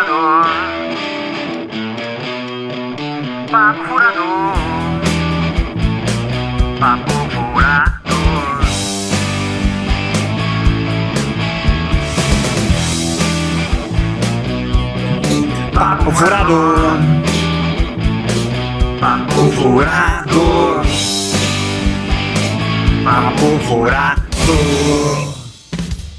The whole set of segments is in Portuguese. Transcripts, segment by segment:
furador. Papo furador. Papo furador. Papo furador. Papo furador. Papo furador.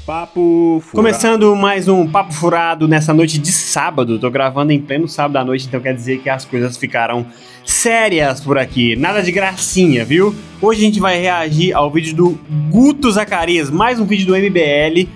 Papo furado. Começando mais um Papo Furado nessa noite de sábado. Tô gravando em pleno sábado à noite, então quer dizer que as coisas ficaram sérias por aqui. Nada de gracinha, viu? Hoje a gente vai reagir ao vídeo do Guto Zacarias, mais um vídeo do MBL,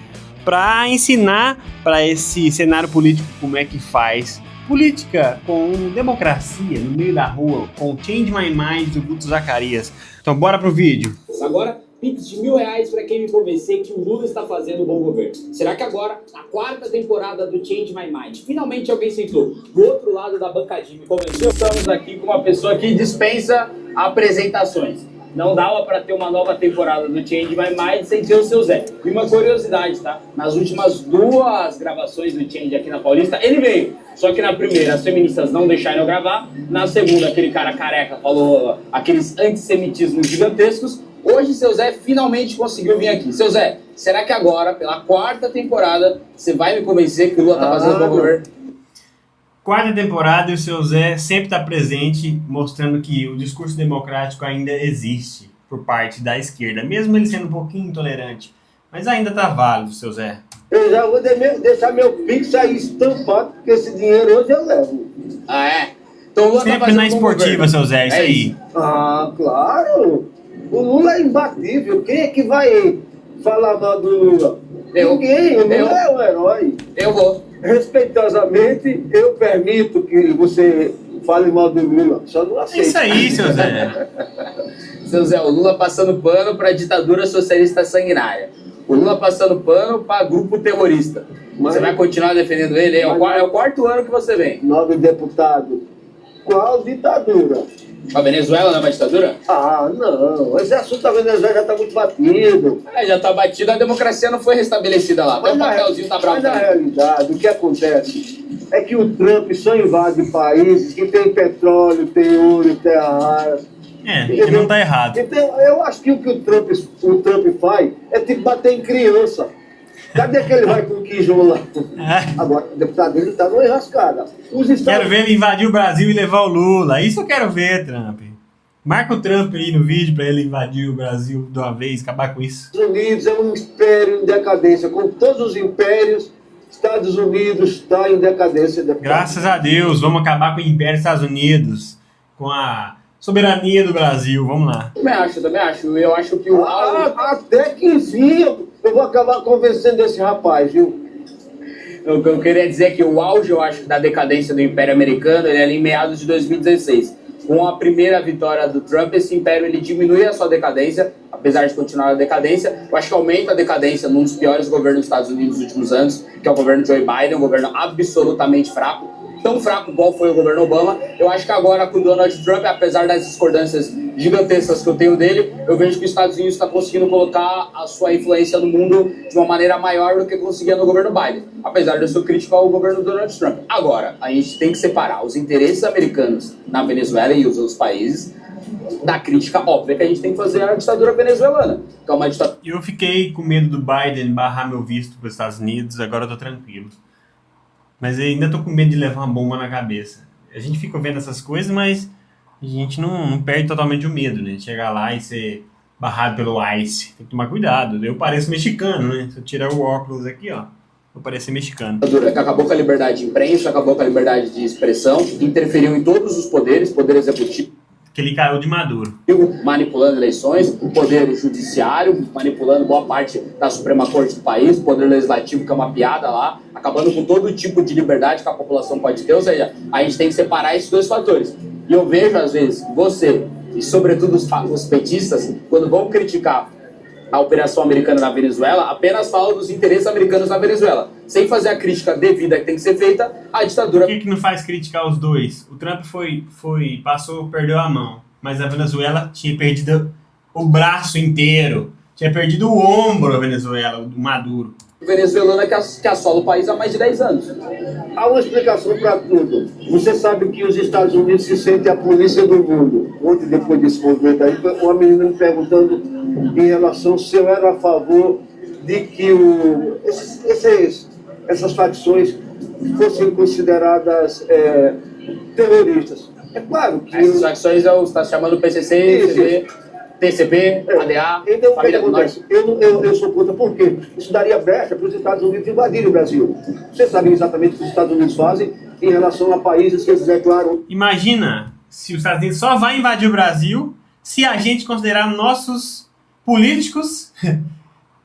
pra ensinar pra esse cenário político como é que faz política com democracia no meio da rua, com Change My Mind do Guto Zacarias. Então bora pro vídeo. Agora, Pix de R$1.000 para quem me convencer que o Lula está fazendo um bom governo. Será que agora, na quarta temporada do Change My Mind, finalmente alguém sentou do outro lado da bancadinha e me convenceu? Estamos aqui com uma pessoa que dispensa apresentações. Não dava para ter uma nova temporada do Change My Mind sem ter o seu Zé. E uma curiosidade, tá? Nas últimas duas gravações do Change aqui na Paulista, ele veio. Só que na primeira as feministas não deixaram eu gravar. Na segunda, aquele cara careca falou aqueles antissemitismos gigantescos. Hoje, seu Zé finalmente conseguiu vir aqui. Seu Zé, será que agora, pela quarta temporada, você vai me convencer que o Lula tá fazendo bom governo? Quarta temporada e o seu Zé sempre está presente, mostrando que o discurso democrático ainda existe por parte da esquerda, mesmo ele sendo um pouquinho intolerante. Mas ainda tá válido, seu Zé. Eu já vou deixar meu Pix aí estampado, porque esse dinheiro hoje eu levo. Ah, é? Então o Lula Sempre tá fazendo na bom esportiva, governo. seu Zé, isso aí. Ah, claro. O Lula é imbatível. Quem é que vai falar mal do Lula? Ninguém. O Lula é um herói. Eu vou. Respeitosamente, eu permito que você fale mal do Lula. Só não É aceito. isso aí, seu Zé. Seu Zé, o Lula passando pano pra ditadura socialista sanguinária. O Lula passando pano pra grupo terrorista. Mas- Você vai continuar defendendo ele? É o quarto ano que você vem. Nobre deputado, qual ditadura? A Venezuela não é uma ditadura? Ah, não. Esse assunto da Venezuela já está muito batido. É, já tá batido, a democracia não foi restabelecida lá. Até o papelzinho tá bravo. Mas na também. realidade, o que acontece é que o Trump só invade países que tem petróleo, tem ouro, terra rara. Ele não tá errado. Então, eu acho que o que o Trump faz é tipo bater em criança. Cadê que ele vai com o Quijão lá? Agora, o deputado dele tá numa enrascada. Os Estados Quero ver ele invadir o Brasil e levar o Lula. Isso eu quero ver, Trump. Marca o Trump aí no vídeo pra ele invadir o Brasil de uma vez, acabar com isso. Unidos é um império em decadência. Como todos os impérios, Estados Unidos está em decadência. Deputado. Graças a Deus, vamos acabar com o Império dos Estados Unidos, com a soberania do Brasil. Vamos lá. Também acho. Eu acho que o Até que enfim eu vou acabar convencendo esse rapaz, viu? O que eu queria dizer é que o auge, eu acho, da decadência do Império Americano, ele é ali em meados de 2016. Com a primeira vitória do Trump, esse império ele diminui a sua decadência, apesar de continuar a decadência. Eu acho que aumenta a decadência num dos piores governos dos Estados Unidos nos últimos anos, que é o governo Joe Biden, um governo absolutamente fraco. Tão fraco igual foi o governo Obama. Eu acho que agora com o Donald Trump, apesar das discordâncias gigantescas que eu tenho dele, eu vejo que os Estados Unidos está conseguindo colocar a sua influência no mundo de uma maneira maior do que conseguia no governo Biden, apesar de eu ser crítico ao governo Donald Trump. Agora, a gente tem que separar os interesses americanos na Venezuela e os outros países da crítica óbvia que a gente tem que fazer à ditadura venezuelana, que é uma ditadura. Eu fiquei com medo do Biden barrar meu visto para os Estados Unidos, agora eu tô tranquilo. Mas eu ainda tô com medo de levar uma bomba na cabeça. A gente fica vendo essas coisas, mas a gente não perde totalmente o medo, né? De chegar lá e ser barrado pelo ICE. Tem que tomar cuidado. Eu pareço mexicano, né? Se eu tirar o óculos aqui, ó, vou parecer mexicano. Que acabou com a liberdade de imprensa, acabou com a liberdade de expressão, interferiu em todos os poderes, poder executivo, Que ele caiu de Maduro. manipulando eleições, o poder judiciário, manipulando boa parte da Suprema Corte do país, o poder legislativo, que é uma piada lá, acabando com todo tipo de liberdade que a população pode ter. Ou seja, a gente tem que separar esses dois fatores. E eu vejo, às vezes, você, e sobretudo os petistas, quando vão criticar a operação americana na Venezuela, apenas falam dos interesses americanos na Venezuela, sem fazer a crítica devida que tem que ser feita à ditadura. Por que não faz criticar os dois? O Trump perdeu a mão, mas a Venezuela tinha perdido o braço inteiro, tinha perdido o ombro a Venezuela, o Maduro. venezuelana que assola o país há mais de 10 anos. Há uma explicação para tudo. Você sabe que os Estados Unidos se sentem a polícia do mundo. Ontem, depois desse movimento aí, uma menina me perguntando em relação se eu era a favor de que essas facções fossem consideradas terroristas. É claro que... Essas facções você está chamando PCC, TCP, ADA, Então, o que Família do acontece? Norte. Eu sou contra, por quê? Isso daria brecha para os Estados Unidos invadirem o Brasil. Vocês sabem exatamente o que os Estados Unidos fazem em relação a países que eles declaram. Imagina se os Estados Unidos só vai invadir o Brasil se a gente considerar nossos políticos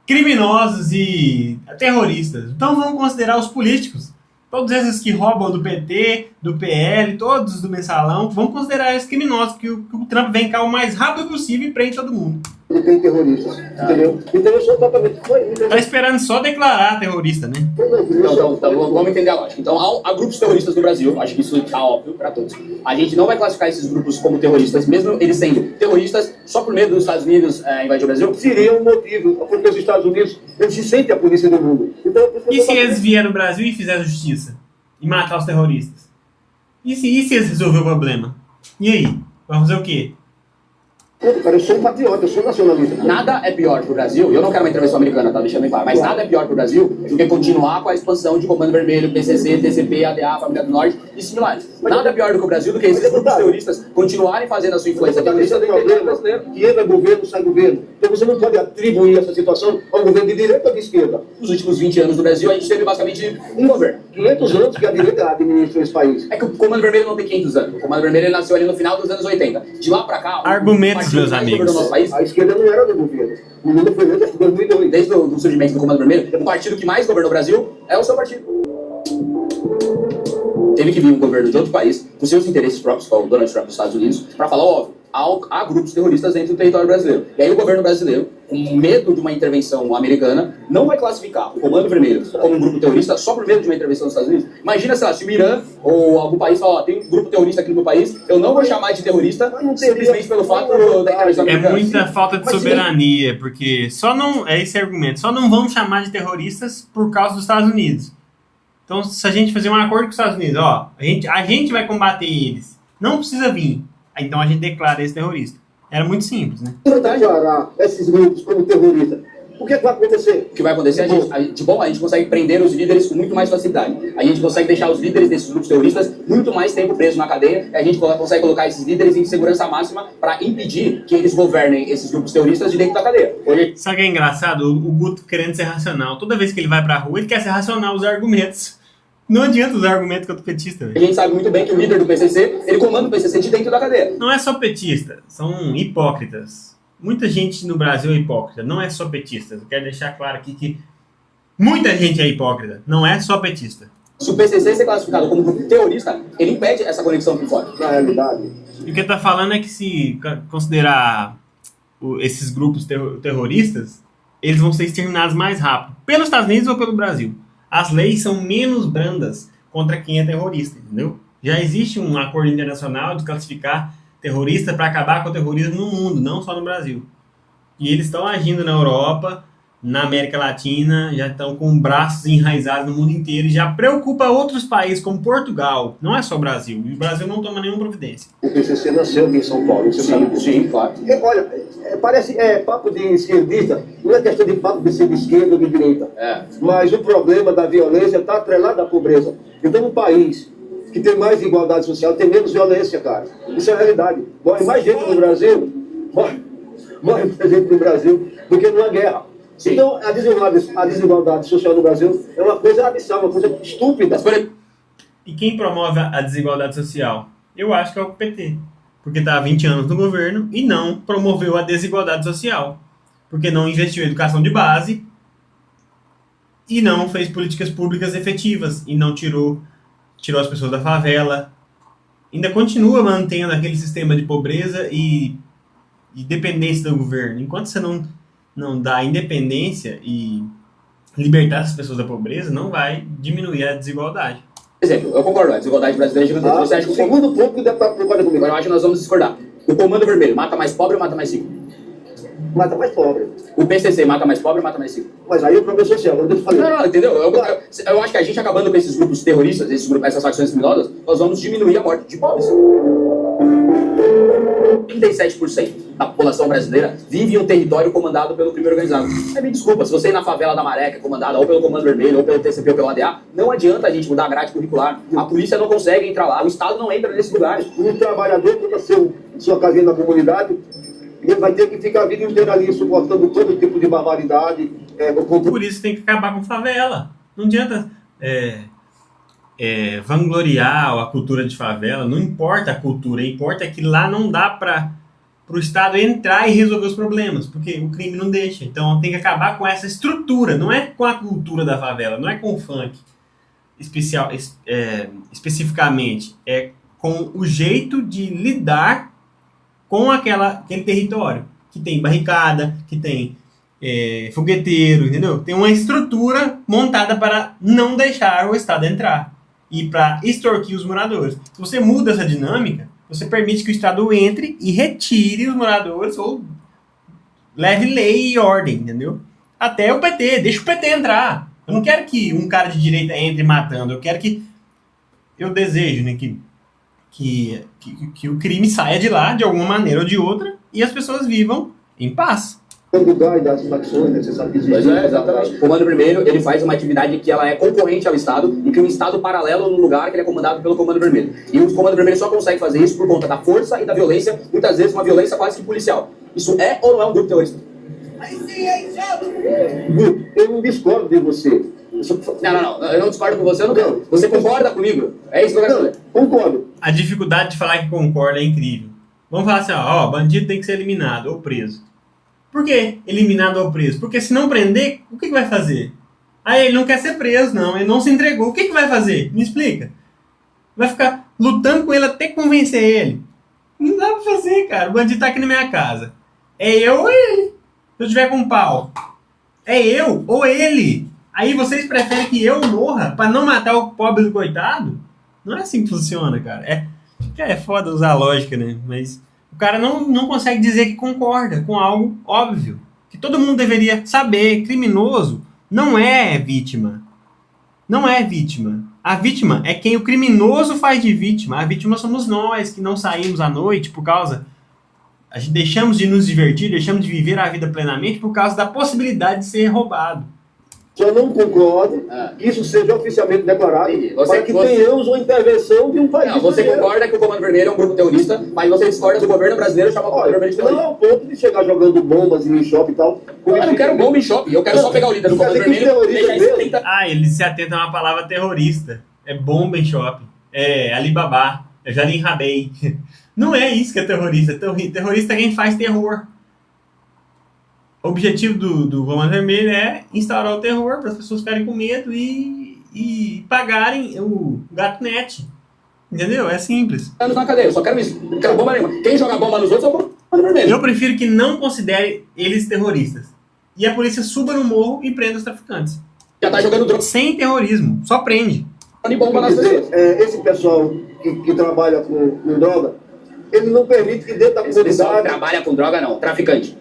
criminosos e terroristas. Então vamos considerar os políticos. Todos esses que roubam do PT, do PL, todos do Mensalão, vamos considerar esses criminosos, que o Trump vem cá o mais rápido possível e prende todo mundo. Ele tem terroristas, entendeu? Então eu sou totalmente... Tá esperando só declarar terrorista, né? Então, vamos entender a lógica. Então, há grupos terroristas no Brasil, acho que isso está óbvio para todos. A gente não vai classificar esses grupos como terroristas, mesmo eles sendo terroristas, só por medo dos Estados Unidos invadir o Brasil? Seria um motivo, porque os Estados Unidos, eles se sentem a polícia do mundo. Então, E se eles vierem no Brasil e fizerem justiça? E matar os terroristas? E se eles resolverem o problema? E aí? Vamos fazer o quê? Cara, eu sou um patriota, eu sou nacionalista. Nada é pior pro Brasil, eu não quero uma intervenção americana, tá deixando bem claro, mas nada é pior pro Brasil do que continuar com a expansão de Comando Vermelho, PCC, TCP, ADA, Família do Norte e similares. Nada é pior do que o Brasil do que esses grupos terroristas continuarem fazendo a sua influência terrorista dentro do território brasileiro. Que entra governo, sai governo. Então você não pode atribuir essa situação ao governo de direita ou de esquerda. Nos últimos 20 anos no Brasil, a gente teve basicamente um governo. 500 anos que a direita administra esse país. É que o Comando Vermelho não tem 500 anos. O Comando Vermelho ele nasceu ali no final dos anos 80. De lá pra cá... Argumentos, meus amigos. País, a esquerda não era do governo. O Lula foi eleito em 2002. Desde o surgimento do Comando Vermelho, o partido que mais governou o Brasil é o seu partido. Teve que vir um governo de outro país, com seus interesses próprios, como o Donald Trump dos Estados Unidos, para falar, óbvio, há grupos terroristas dentro do território brasileiro. E aí o governo brasileiro, com medo de uma intervenção americana, não vai classificar o Comando Vermelho como um grupo terrorista só por medo de uma intervenção dos Estados Unidos. Imagina, sei lá, se o Irã ou algum país fala, tem um grupo terrorista aqui no meu país, eu não vou chamar de terrorista simplesmente pelo fato da intervenção É americana. muita falta de soberania, porque só não, é esse argumento, só não vamos chamar de terroristas por causa dos Estados Unidos. Então, se a gente fazer um acordo com os Estados Unidos, ó, a gente vai combater eles, não precisa vir. Então a gente declara esse terrorista. Era muito simples, né? Se você declarar esses grupos como terroristas, o que vai acontecer? O que vai acontecer, a gente consegue prender os líderes com muito mais facilidade. A gente consegue deixar os líderes desses grupos terroristas muito mais tempo presos na cadeia, e a gente consegue colocar esses líderes em segurança máxima para impedir que eles governem esses grupos terroristas de dentro da cadeia. Hoje... Sabe o que é engraçado? O Guto querendo ser racional. Toda vez que ele vai pra rua, ele quer ser racional os argumentos. Não adianta usar argumento contra o petista, velho. A gente sabe muito bem que o líder do PCC, ele comanda o PCC de dentro da cadeia. Não é só petista, são hipócritas. Muita gente no Brasil é hipócrita, não é só petista. Eu quero deixar claro aqui que muita gente é hipócrita, não é só petista. Se o PCC ser classificado como grupo terrorista, ele impede essa conexão com fora. Na realidade. E o que ele tá falando é que se considerar esses grupos terroristas, eles vão ser exterminados mais rápido, pelos Estados Unidos ou pelo Brasil. As leis são menos brandas contra quem é terrorista, entendeu? Já existe um acordo internacional de classificar terrorista para acabar com o terrorismo no mundo, não só no Brasil. E eles estão agindo na Europa, na América Latina, já estão com braços enraizados no mundo inteiro e já preocupa outros países como Portugal, não é só o Brasil. E o Brasil não toma nenhuma providência. O PCC nasceu aqui em São Paulo, você sabe disso? Sim, claro. Olha, parece papo de esquerdista, não é questão de papo de ser de esquerda ou de direita. Mas o problema da violência está atrelado à pobreza. Então, um país que tem mais igualdade social tem menos violência, cara. Isso é a realidade. Morre mais gente no Brasil, morre mais gente no Brasil do que numa guerra. Sim. Então, a desigualdade social no Brasil é uma coisa abissal, uma coisa estúpida. E quem promove a desigualdade social? Eu acho que é o PT. Porque está há 20 anos no governo e não promoveu a desigualdade social. Porque não investiu em educação de base e não fez políticas públicas efetivas. E não tirou as pessoas da favela. Ainda continua mantendo aquele sistema de pobreza e dependência do governo. Enquanto você não dá independência e libertar as pessoas da pobreza, não vai diminuir a desigualdade. Por exemplo, eu concordo, a desigualdade brasileira é gigantesca. Você acha que o segundo ponto que o deputado concorda comigo. Eu acho que nós vamos discordar. O Comando Vermelho mata mais pobre ou mata mais rico? mata mais pobre. O PCC mata mais pobre ou mata mais rico? Mas aí o problema social, agora eu falei. Não, entendeu? Eu acho que a gente acabando com esses grupos terroristas, essas facções criminosas, nós vamos diminuir a morte de pobres. 37% da população brasileira vive em um território comandado pelo crime organizado. Me desculpa, se você ir na favela da Maré, que é comandada ou pelo Comando Vermelho, ou pelo TCP ou pelo ADA, não adianta a gente mudar a grade curricular. A polícia não consegue entrar lá, o Estado não entra nesses lugares. Um trabalhador que vai ser sua casinha na comunidade, ele vai ter que ficar a vida inteira ali suportando todo tipo de barbaridade. Por isso tem que acabar com favela. Não adianta vangloriar a cultura de favela. Não importa a cultura, importa que lá não dá para o Estado entrar e resolver os problemas, porque o crime não deixa. Então tem que acabar com essa estrutura, não é com a cultura da favela, não é com o funk especificamente, é com o jeito de lidar com aquele território, que tem barricada, que tem fogueteiro, entendeu? Tem uma estrutura montada para não deixar o Estado entrar e para extorquir os moradores. Se você muda essa dinâmica, você permite que o Estado entre e retire os moradores ou leve lei e ordem, entendeu? Até o PT, deixa o PT entrar. Eu não quero que um cara de direita entre matando, eu desejo, né, que o crime saia de lá, de alguma maneira ou de outra, e as pessoas vivam em paz. Do gás das facções, né? Você sabe disso. Pois é, exatamente. O Comando Vermelho, ele faz uma atividade que ela é concorrente ao Estado e que um Estado paralelo no lugar que ele é comandado pelo Comando Vermelho. E o Comando Vermelho só consegue fazer isso por conta da força e da violência, muitas vezes uma violência quase que policial. Isso é ou não é um grupo terrorista? Eu não discordo de você. Não, eu não discordo com você, eu não quero. Você concorda comigo? É isso que eu quero saber. Concordo. A dificuldade de falar que concorda é incrível. Vamos falar assim, bandido tem que ser eliminado ou preso. Por que eliminado ou preso? Porque se não prender, o que vai fazer? Ele não quer ser preso, não. Ele não se entregou. O que vai fazer? Me explica. Vai ficar lutando com ele até convencer ele. Não dá pra fazer, cara. O bandido tá aqui na minha casa. É eu ou ele. Se eu tiver com um pau. É eu ou ele. Aí vocês preferem que eu morra pra não matar o pobre do coitado? Não é assim que funciona, cara. É foda usar a lógica, né? Mas o cara não consegue dizer que concorda com algo óbvio. Que todo mundo deveria saber. Criminoso não é vítima. Não é vítima. A vítima é quem o criminoso faz de vítima. A vítima somos nós, que não saímos à noite por causa... A gente deixamos de nos divertir, deixamos de viver a vida plenamente por causa da possibilidade de ser roubado. Só não concordo que isso seja oficialmente declarado para que tenhamos uma intervenção de um país. Não, você concorda que o Comando Vermelho é um grupo terrorista, mas você discorda do governo brasileiro chamar o Comando Vermelho de terrorista? Não ao ponto de chegar jogando bombas em shopping e tal. Eu não quero bomba em shopping, eu quero só pegar o líder do Comando Vermelho e deixar isso 30... Ele se atenta a uma palavra terrorista. É bomba em shopping. É Alibaba. É Jalim Rabei. Não é isso que é terrorista. Terrorista é quem faz terror. O objetivo do Comando Vermelho é instaurar o terror para as pessoas ficarem com medo e pagarem o gato net. Entendeu? É simples. Anos na cadeia, eu só quero isso. Não quero bomba nenhuma. Quem joga bomba nos outros é o Comando Vermelho. Eu prefiro que não considere eles terroristas. E a polícia suba no morro e prenda os traficantes. Já tá jogando droga. Sem terrorismo. Só prende. Bomba nas pessoas. Esse pessoal que trabalha com droga, ele não permite que dentro da Esse pessoal comunidade... trabalha com droga, não. Traficante.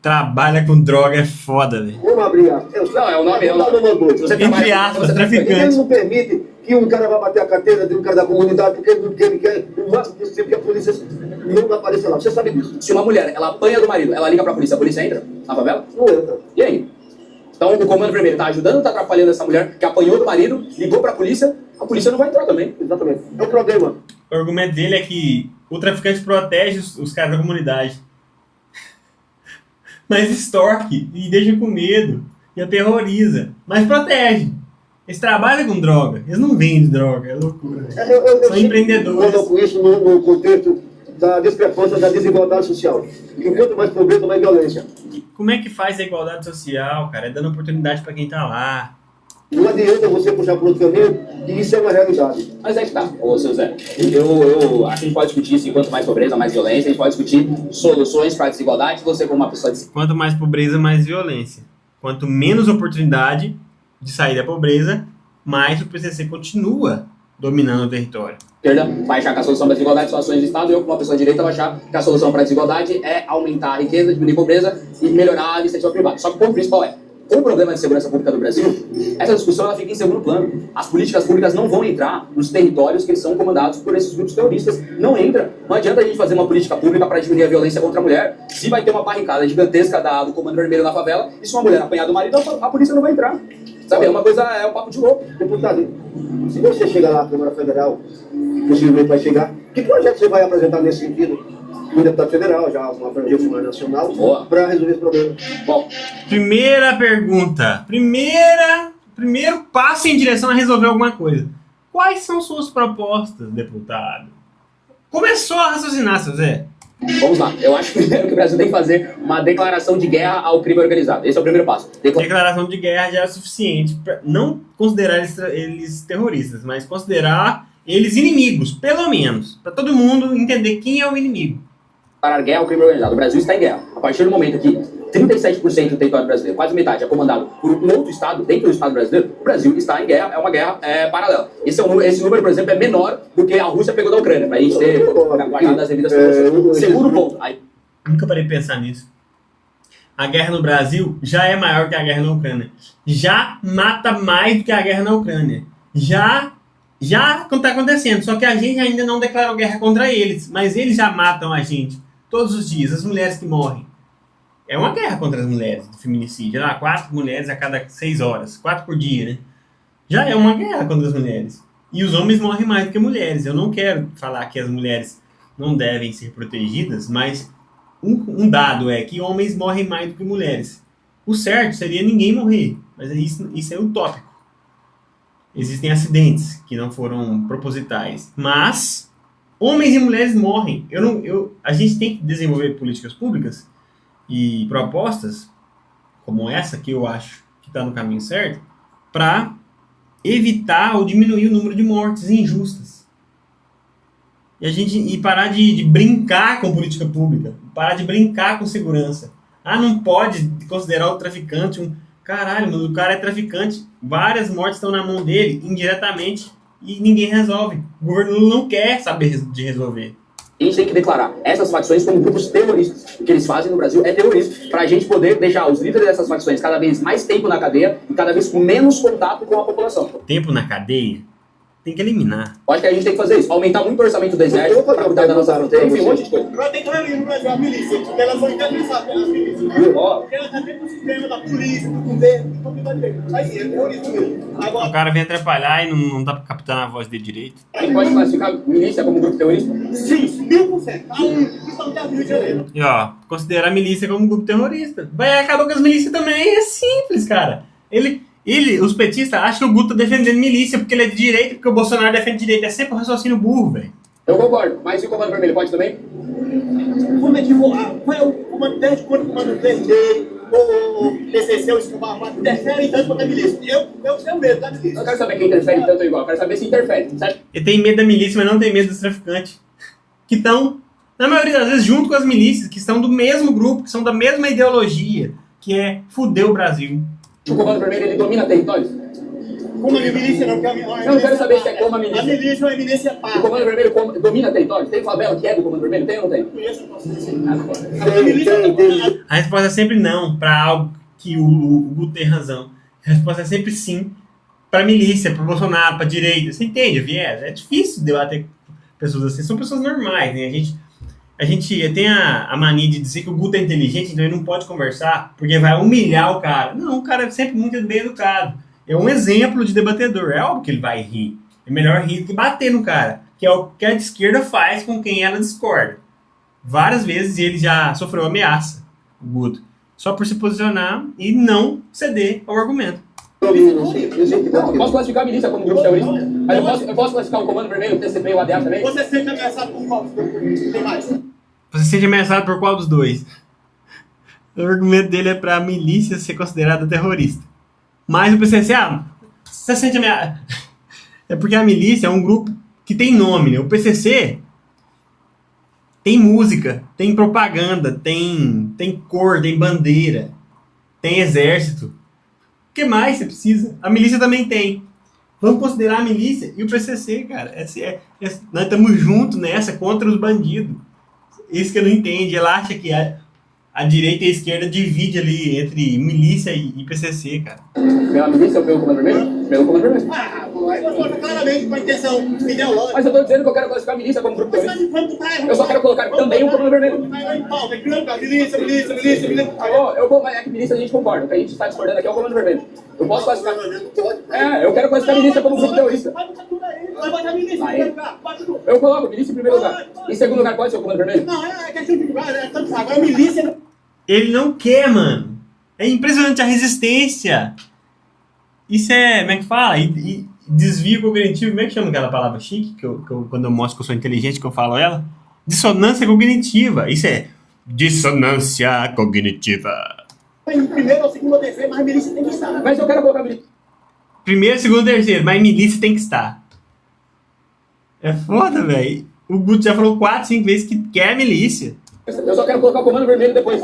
Trabalha com droga é foda, velho. Vamos abrir a... Não, é o nome. Se você Entre aspas, traficante. Ele não permite que um cara vá bater a carteira de um cara da comunidade porque ele quer o máximo possível que a polícia não apareça lá. Você sabe disso. Se uma mulher, ela apanha do marido, ela liga pra polícia, a polícia entra na favela? Não entra. E aí? Então o Comando Vermelho tá ajudando ou tá atrapalhando essa mulher que apanhou do marido, ligou pra polícia, a polícia não vai entrar também. Exatamente. É o problema. O argumento dele é que o traficante protege os caras da comunidade. Mas extorque e deixa com medo e aterroriza. Mas protege. Eles trabalham com droga. Eles não vendem droga. É loucura. São empreendedores. Eu com isso no contexto da discrepância, da desigualdade social. E quanto mais pobreza, mais violência. Como é que faz a igualdade social, cara? É dando oportunidade pra quem tá lá. Não adianta você puxar por outro caminho, e isso é uma realidade. Mas é que tá, ô seu Zé. Eu acho que a gente pode discutir isso, quanto mais pobreza, mais violência. A gente pode discutir soluções para a desigualdade. Você, como uma pessoa de... Quanto mais pobreza, mais violência. Quanto menos oportunidade de sair da pobreza, mais o PCC continua dominando o território. Esquerda vai achar que a solução para a desigualdade são ações do Estado, e eu, como uma pessoa de direita, vou achar que a solução para a desigualdade é aumentar a riqueza, diminuir a pobreza e melhorar a iniciativa privada. Só que o ponto principal é, com o problema de segurança pública do Brasil, essa discussão ela fica em segundo plano. As políticas públicas não vão entrar nos territórios que eles são comandados por esses grupos terroristas. Não entra. Não adianta a gente fazer uma política pública para diminuir a violência contra a mulher se vai ter uma barricada gigantesca do Comando Vermelho na favela e se uma mulher apanhar do marido, a polícia não vai entrar. Sabe, é uma coisa, é um papo de louco. Deputado, se você chegar lá na Câmara Federal, possivelmente vai chegar, que projeto você vai apresentar nesse sentido? Um deputado federal, já uma abrangência mais nacional, para resolver esse problema. Bom, Primeira pergunta. Primeiro passo em direção a resolver alguma coisa. Quais são suas propostas, deputado? Começou a raciocinar, seu Zé. vamos lá. Eu acho primeiro que o Brasil tem que fazer uma declaração de guerra ao crime organizado. Esse é o primeiro passo. Declaração de guerra já é suficiente para não considerar eles terroristas, mas considerar eles inimigos, pelo menos. Para todo mundo entender quem é o inimigo. Parar guerra ao crime organizado. O Brasil está em guerra. A partir do momento que 37% do território brasileiro, quase metade, é comandado por um outro Estado, dentro do Estado brasileiro, o Brasil está em guerra, é uma guerra paralela. Esse número, por exemplo, é menor do que a Rússia pegou da Ucrânia, para a gente ter guardado as devidas proporções. Segundo ponto. Aí, Nunca parei de pensar nisso. A guerra no Brasil já é maior que a guerra na Ucrânia. Já mata mais do que a guerra na Ucrânia. Já está acontecendo, só que a gente ainda não declarou guerra contra eles, mas eles já matam a gente todos os dias, as mulheres que morrem. É uma guerra contra as mulheres, do feminicídio. 4 mulheres a cada 6 horas. 4 por dia, né? Já é uma guerra contra as mulheres. E os homens morrem mais do que mulheres. Eu não quero falar que as mulheres não devem ser protegidas, mas um dado é que homens morrem mais do que mulheres. O certo seria ninguém morrer, mas isso é utópico. Existem acidentes que não foram propositais. Mas homens e mulheres morrem. A gente tem que desenvolver políticas públicas e propostas como essa, que eu acho que está no caminho certo, para evitar ou diminuir o número de mortes injustas. E parar de brincar com política pública, parar de brincar com segurança. Não pode considerar o traficante Caralho, mas o cara é traficante, várias mortes estão na mão dele, indiretamente, e ninguém resolve. O governo não quer saber de resolver. a gente tem que declarar essas facções como grupos terroristas. O que eles fazem no Brasil é terrorismo, para a gente poder deixar os líderes dessas facções cada vez mais tempo na cadeia e cada vez com menos contato com a população. Tempo na cadeia? Tem que eliminar. Eu acho que a gente tem que fazer isso, aumentar muito o orçamento do exército para cuidar da nossa fronteira, enfim, um monte de coisa. Agora tem terrorismo no Brasil, a milícia, porque elas são interessadas pelas milícias, né? Porque elas já têm o sistema da polícia, do governo, de tudo da direita. Aí sim, é terrorismo mesmo. Agora, O cara vem atrapalhar e não dá pra captar a voz dele direito. A gente pode classificar milícia como grupo terrorista? sim, 1000%. Principalmente a Rio de Janeiro. E ó, considerar a milícia como um grupo terrorista. Vai acabar com as milícias também, é simples, cara. Os petistas acham que o Guto tá defendendo milícia porque ele é de direita, porque o Bolsonaro defende direita. É sempre um raciocínio burro, velho. Eu concordo, mas e o Comando Vermelho pode também? Como é que qual é o comando, desde quando o comando vermelho, o PCC, o Escobar, interferem tanto contra a milícia? Eu tenho medo da milícia. Eu quero saber quem interfere tanto igual, eu quero saber se interfere, certo? Ele tem medo da milícia, mas não tem medo dos traficantes. Que estão, na maioria das vezes, junto com as milícias, que estão do mesmo grupo, que são da mesma ideologia, que é fuder o Brasil. O Comando Vermelho, ele domina territórios? Como a milícia não, porque a milícia... Eu quero saber se é como a milícia. A milícia é uma milícia O paga. Comando Vermelho domina territórios? Tem favela que é do Comando Vermelho? Tem ou não tem? Eu posso dizer. Agora. A milícia A resposta é sempre não para algo que o Guto tem razão. A resposta é sempre sim para milícia, para Bolsonaro, para direita. Você entende, viés? É difícil debater com pessoas assim. São pessoas normais, né? A gente tem a mania de dizer que o Guto é inteligente, então ele não pode conversar porque vai humilhar o cara. Não, o cara é sempre muito bem educado. É um exemplo de debatedor. É óbvio que ele vai rir. É melhor rir do que bater no cara, que é o que a de esquerda faz com quem ela discorda. Várias vezes ele já sofreu ameaça, o Guto, só por se posicionar e não ceder ao argumento. Posso classificar a milícia como grupo terrorista? Mas eu posso classificar o Comando Vermelho, o TCP e o ADA também? Você se sente ameaçado por qual? Tem mais? Você se sente ameaçado por qual dos dois? O argumento dele é para a milícia ser considerada terrorista. Mas o PCC, você sente ameaçado. É porque a milícia é um grupo que tem nome, né? O PCC tem música, tem propaganda, tem cor, tem bandeira, tem exército. O que mais você precisa? A milícia também tem. Vamos considerar a milícia e o PCC, cara. Nós estamos juntos nessa contra os bandidos. Isso que eu não entendo. Ela acha que a direita e a esquerda divide ali entre milícia e PCC, cara. Pela milícia ou pelo Comando Vermelho? Pelo Comando Vermelho. Aí você mostra claramente com a intenção ideológica. Mas eu tô dizendo que eu quero classificar a milícia como grupo terrorista. Eu só quero colocar também o Comando Vermelho. Milícia. Mas é que milícia a gente concorda. O que a gente está discordando aqui é o Comando Vermelho. Eu posso classificar. Eu quero classificar a milícia como grupo terrorista. Eu coloco a milícia em primeiro lugar. Em segundo lugar pode ser o Comando Vermelho? Não, é questão de lugar, agora a milícia... Ele não quer, mano. É impressionante a resistência. Isso é, como é que fala? E desvio cognitivo, como é que chama aquela palavra chique? Quando eu mostro que eu sou inteligente, que eu falo ela? Dissonância cognitiva. Isso é dissonância cognitiva. Em primeiro, ou segundo, ou terceiro, mas a milícia tem que estar. Mas eu quero colocar a milícia. Primeiro, segundo, terceiro, mas milícia tem que estar. É foda, velho. O Guto já falou 4, 5 vezes que quer milícia. Eu só quero colocar o Comando Vermelho depois.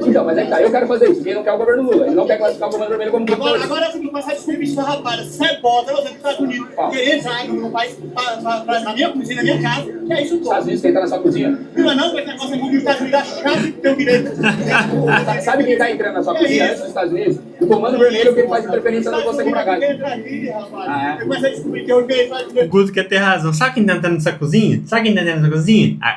Então, mas é que tá, eu quero fazer isso. Quem não quer o governo Lula? Ele não quer classificar o Comando Vermelho como grupo terrorista. Agora é o seguinte, passar de serviço, rapaz, sai bota, você dos Estados Unidos, querer entrar no país, na minha cozinha, na minha casa, que é isso tudo. Estados Unidos quem tá na sua cozinha? Não, porque esse negócio aqui dos Estados Unidos, a chave que tem o direito. Sabe quem tá entrando na sua cozinha antes dos Estados Unidos? O Comando Vermelho que faz interferência no você comprar gás. Eu comecei a descobrir que eu O Guto quer ter razão. Sabe quem tá entrando nessa cozinha?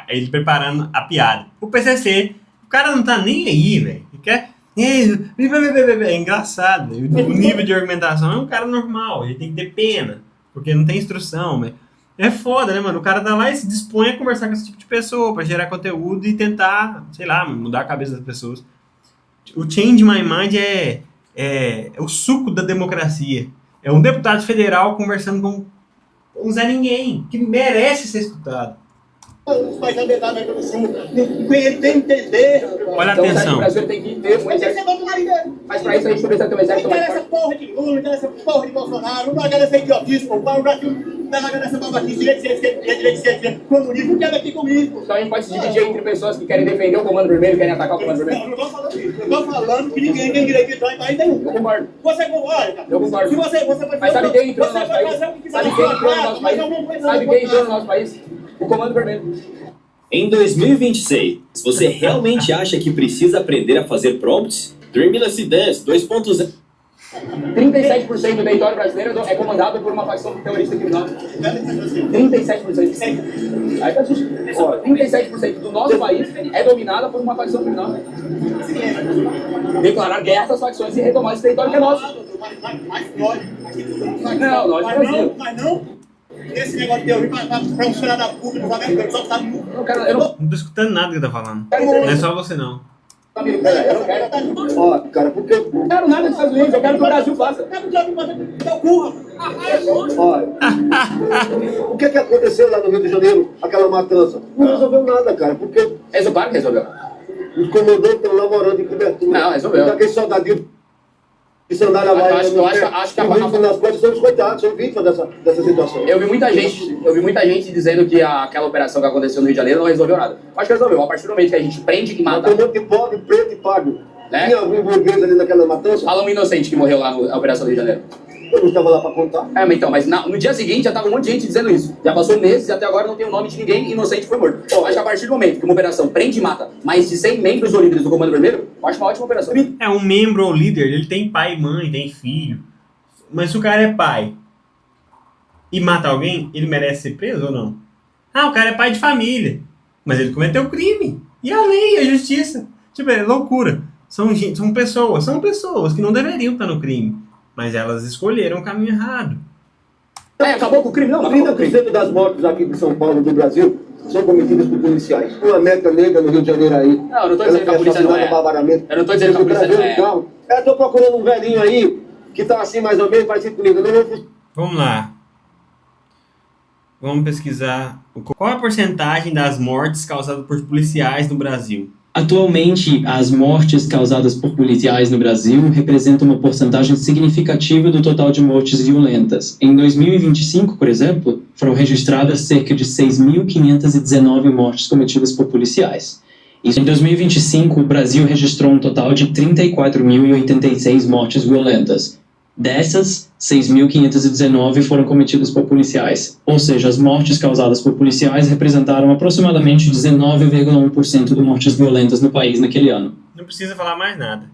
Ele preparando a piada. O PCC, o cara não tá nem aí, velho. Ele quer... É engraçado. O nível de argumentação é um cara normal. Ele tem que ter pena. Porque não tem instrução, velho. É foda, né, mano? O cara tá lá e se dispõe a conversar com esse tipo de pessoa pra gerar conteúdo e tentar, sei lá, mudar a cabeça das pessoas. O Change My Mind é o suco da democracia. É um deputado federal conversando com um Zé Ninguém, que merece ser escutado. Mas a verdade é que eu sou. Ele tem que entender. Olha a Então, atenção. o Brasil tem que ter um Mas esse exército. negócio do nariz. Mas pra isso a gente precisa ter um Não exército mais interessa forte. porra de Lula, não interessa porra de Bolsonaro, não interessa idiotismo, o Brasil não interessa babaquice, direito de esquerda, comunismo, quer aqui comigo. Então a gente pode se dividir entre pessoas que querem defender o Comando Vermelho e querem atacar o Comando Vermelho. Não, eu não tô falando isso. Eu tô falando que ninguém tem direito de entrar em país nenhum. Eu concordo. Você concorda, cara? Eu concordo. Se você pode Mas sabe quem entrou no nosso país? fazer o que quiser Sabe na quem sua entrou no casa, nosso mas país? eu não vou entrar Sabe na quem sua entrou no casa. nosso país? O Comando Vermelho. Em 2026, você realmente acha que precisa aprender a fazer prompts? Dreamless Dance 2.0. 37% do território brasileiro é comandado por uma facção terrorista criminosa. 37%. Aí tá justo. Ó, 37% do nosso país é dominada por uma facção criminosa. Declarar guerra a essas facções e retomar esse território que é nosso. Não, nós é Brasil. Mas não. Esse negócio de teoria para um cidadão público, os americanos só sabem. Eu não Não tô escutando nada que ele tá falando. quero Não é só você, não. eu não quero. Ó, cara, porque... Eu não quero nada dos Estados Unidos, eu quero que o Brasil faça. Olha, o que aconteceu lá no Rio de Janeiro, aquela matança? Não resolveu nada, cara, porque Resolveu, claro que resolveu. os comandantes estão lá morando em cobertura. Não, resolveu. Aquele soldadinho que sandália Eu vai acho que a nas costas são os coitados, são vítimas dessa situação. Eu vi muita gente dizendo que aquela operação que aconteceu no Rio de Janeiro não resolveu nada. Acho que resolveu. A partir do momento que a gente prende e mata. Tem um monte de pobre, preto e pago. Né? Tinha algum burguês ali naquela matança? Fala um inocente que morreu lá na operação do Rio de Janeiro. Eu não estava lá para contar. Mas no dia seguinte já tava um monte de gente dizendo isso. Já passou meses e até agora não tem o nome de ninguém inocente que foi morto. Acho que a partir do momento que uma operação prende e mata mais de 100 membros ou líderes do Comando Vermelho, eu acho uma ótima operação. É um membro ou líder, ele tem pai, mãe, tem filho. Mas se o cara é pai e mata alguém, ele merece ser preso ou não? Ah, o cara é pai de família, mas ele cometeu crime. E a lei, a justiça. Tipo, é loucura. São pessoas que não deveriam estar no crime. Mas elas escolheram o caminho errado. Acabou com o crime? Não, acabou com o crime. 30% das mortes aqui de São Paulo, do Brasil, são cometidas por policiais. Uma meta negra no Rio de Janeiro aí. Não, eu não tô dizendo que a polícia não é. Eu não tô dizendo que a polícia não é. Eu tô procurando um velhinho aí, que tá assim mais ou menos, parecido comigo. Eu não vou... Vamos lá. Vamos pesquisar. Qual é a porcentagem das mortes causadas por policiais no Brasil? Atualmente, as mortes causadas por policiais no Brasil representam uma porcentagem significativa do total de mortes violentas. Em 2025, por exemplo, foram registradas cerca de 6.519 mortes cometidas por policiais. Em 2025, o Brasil registrou um total de 34.086 mortes violentas. Dessas, 6.519 foram cometidas por policiais, ou seja, as mortes causadas por policiais representaram aproximadamente 19,1% de mortes violentas no país naquele ano. Não precisa falar mais nada.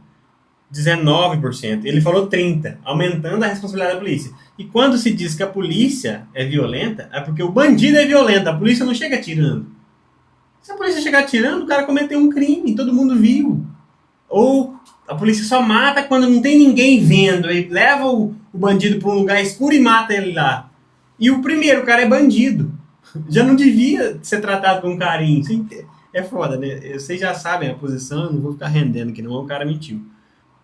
19%. Ele falou 30%, aumentando a responsabilidade da polícia. E quando se diz que a polícia é violenta, é porque o bandido é violento, a polícia não chega atirando. Se a polícia chegar atirando, o cara cometeu um crime, todo mundo viu. Ou a polícia só mata quando não tem ninguém vendo, e leva o bandido para um lugar escuro e mata ele lá. E o primeiro, o cara é bandido. Já não devia ser tratado com carinho. É foda, né? Vocês já sabem a posição, eu não vou ficar rendendo aqui, não, o cara mentiu.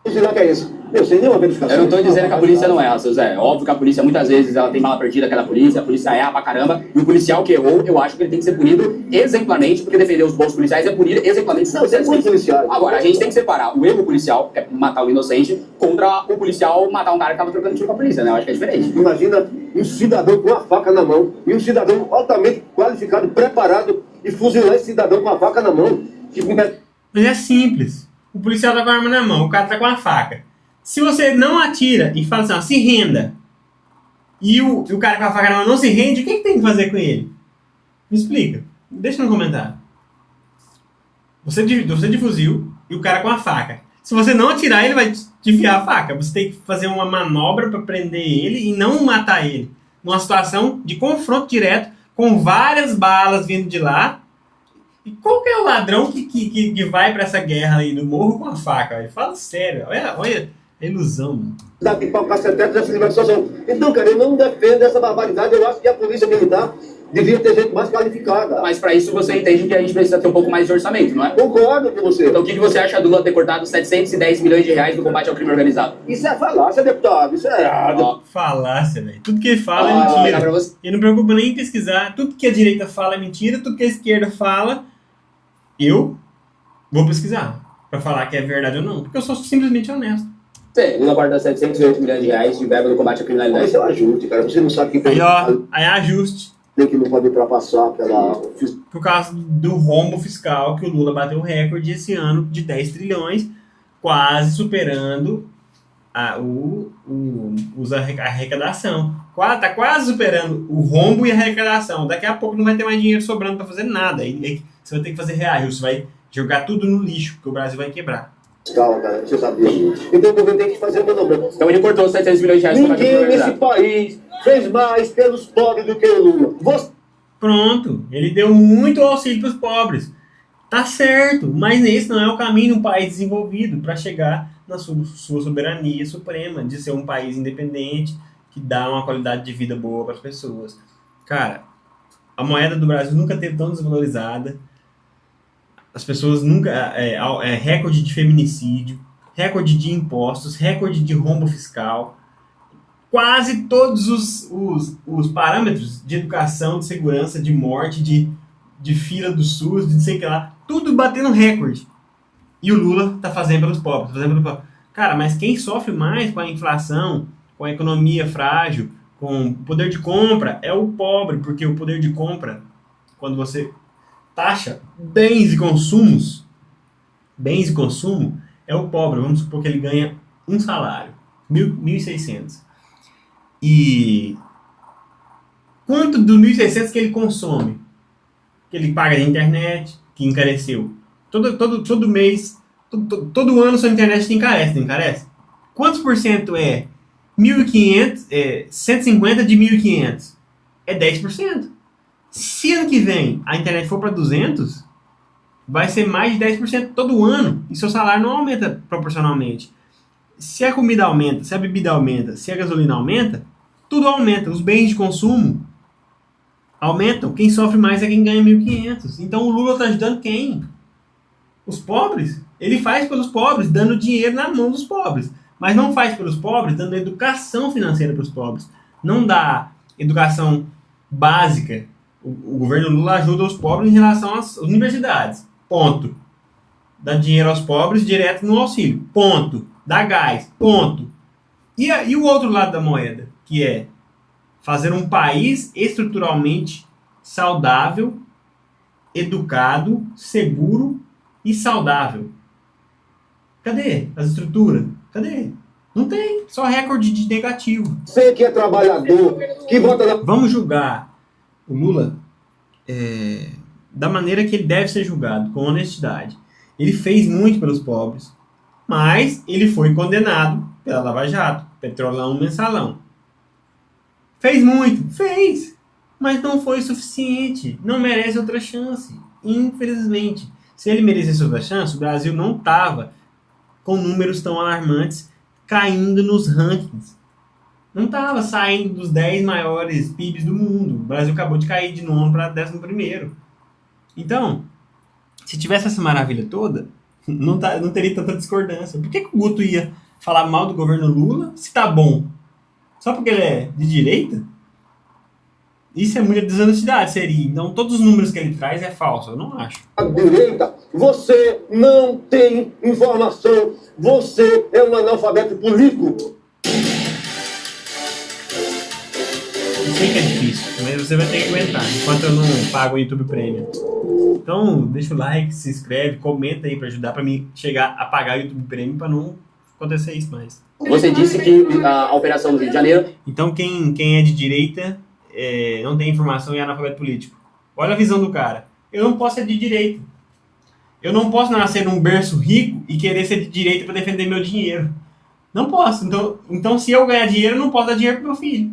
Será que é isso? Eu sei nenhuma verificação. Eu não tô dizendo que a polícia não erra, seu Zé. Óbvio que a polícia, muitas vezes, ela tem bala perdida, aquela polícia, a polícia erra pra caramba, e o policial que errou, eu acho que ele tem que ser punido exemplarmente, porque defender os bons policiais é punir exemplarmente os policiais. Agora, a gente tem que separar o erro policial, que é matar o inocente, contra o policial matar um cara que tava trocando tiro com a polícia, né? Eu acho que é diferente. Imagina um cidadão com a faca na mão, e um cidadão altamente qualificado, preparado, e fuzilar esse cidadão com a faca na mão. Mas é simples. O policial tá com a arma na mão, o cara tá com a faca. Se você não atira e fala assim, ó, se renda, e o cara com a faca na mão não se rende, o que tem que fazer com ele? Me explica. Deixa no comentário. Você de fuzil e o cara com a faca. Se você não atirar, ele vai te enfiar a faca. Você tem que fazer uma manobra para prender ele e não matar ele. Numa situação de confronto direto, com várias balas vindo de lá. E qual que é o ladrão que vai para essa guerra aí do morro com a faca? Véio? Fala sério. Olha a ilusão, mano. Daqui para o cacetete dessa libertação. Então, cara, eu não defendo essa barbaridade. Eu acho que a polícia militar devia ter gente mais qualificada. Mas para isso você entende que a gente precisa ter um pouco mais de orçamento, não é? Concordo com você. Então o que você acha do Lula ter cortado 710 milhões de reais no combate ao crime organizado? Isso é falácia, deputado. Isso é errado. Falácia, velho. Tudo que ele fala é mentira. E não preocupa nem em pesquisar. Tudo que a direita fala é mentira. Tudo que a esquerda fala, eu vou pesquisar. Pra falar que é verdade ou não. Porque eu sou simplesmente honesto. Sim, Lula corta 708 milhões de reais de verba no combate à criminalidade. Esse é um ajuste, cara. Você não sabe que... Aí, ó. Aí é ajuste. Nem que não pode ultrapassar pela... Por causa do rombo fiscal que o Lula bateu o recorde esse ano de 10 trilhões, quase superando a arrecadação. Tá quase superando o rombo e a arrecadação. Daqui a pouco não vai ter mais dinheiro sobrando para fazer nada. Aí você vai ter que fazer reajuste, você vai jogar tudo no lixo, porque o Brasil vai quebrar. Calma, cara, você sabia. Então o governo tem que fazer uma manobra. Então ele cortou 700 milhões de reais no combate ao crime Ninguém organizado. nesse país fez mais pelos pobres do que o Lula. Pronto, ele deu muito auxílio para os pobres. Tá certo, mas esse não é o caminho de um país desenvolvido para chegar na sua soberania suprema, de ser um país independente, que dá uma qualidade de vida boa para as pessoas. Cara, a moeda do Brasil nunca teve tão desvalorizada. As pessoas nunca... recorde de feminicídio, recorde de impostos, recorde de rombo fiscal. Quase todos os parâmetros de educação, de segurança, de morte, de fila do SUS, de não sei o que lá, tudo batendo recorde. E o Lula tá fazendo pelos pobres, Cara, mas quem sofre mais com a inflação, com a economia frágil, com o poder de compra, é o pobre, porque o poder de compra, quando você taxa bens e consumo, é o pobre. Vamos supor que ele ganha um salário, 1.600. E quanto do 1.600 que ele consome? Que ele paga de internet, que encareceu. Todo mês, todo ano sua internet encarece, não encarece? Quantos por cento é 1.500, 150 de 1.500? É 10%. Se ano que vem a internet for para 200, vai ser mais de 10% todo ano. E seu salário não aumenta proporcionalmente. Se a comida aumenta, se a bebida aumenta, se a gasolina aumenta, tudo aumenta. Os bens de consumo aumentam. Quem sofre mais é quem ganha 1.500. Então o Lula está ajudando quem? Os pobres. Ele faz pelos pobres, dando dinheiro na mão dos pobres. Mas não faz pelos pobres, dando educação financeira para os pobres. Não dá educação básica. O governo Lula ajuda os pobres em relação às universidades. Ponto. Dá dinheiro aos pobres direto no auxílio. Ponto. Dá gás. Ponto. E o outro lado da moeda, que é fazer um país estruturalmente saudável, educado, seguro e saudável. Cadê as estruturas? Cadê? Não tem, só recorde de negativo. Você que é trabalhador, que vota na... Vamos julgar o Lula da maneira que ele deve ser julgado, com honestidade. Ele fez muito pelos pobres, mas ele foi condenado pela Lava Jato, Petrolão, Mensalão. Fez muito? Fez, mas não foi suficiente. Não merece outra chance, infelizmente. Se ele merecesse outra chance, o Brasil não estava com números tão alarmantes caindo nos rankings. Não estava saindo dos 10 maiores PIBs do mundo. O Brasil acabou de cair de 9º para 11º. Então, se tivesse essa maravilha toda, não teria tanta discordância. Por que o Guto ia falar mal do governo Lula se tá bom? Só porque ele é de direita? Isso é muita desonestidade, seria. Então, todos os números que ele traz é falso. Eu não acho. direita, você não tem informação, você é um analfabeto político. Eu sei que é difícil, mas você vai ter que aguentar, enquanto eu não pago o YouTube Premium. Então, deixa o like, se inscreve, comenta aí pra ajudar pra mim chegar a pagar o YouTube Premium pra não acontecer isso mais. Você disse que a operação do Rio de Janeiro... Então, quem é de direita não tem informação e é analfabeto político. Olha a visão do cara. Eu não posso ser de direita. Eu não posso nascer num berço rico e querer ser de direita pra defender meu dinheiro. Não posso. Então, se eu ganhar dinheiro, eu não posso dar dinheiro pro meu filho.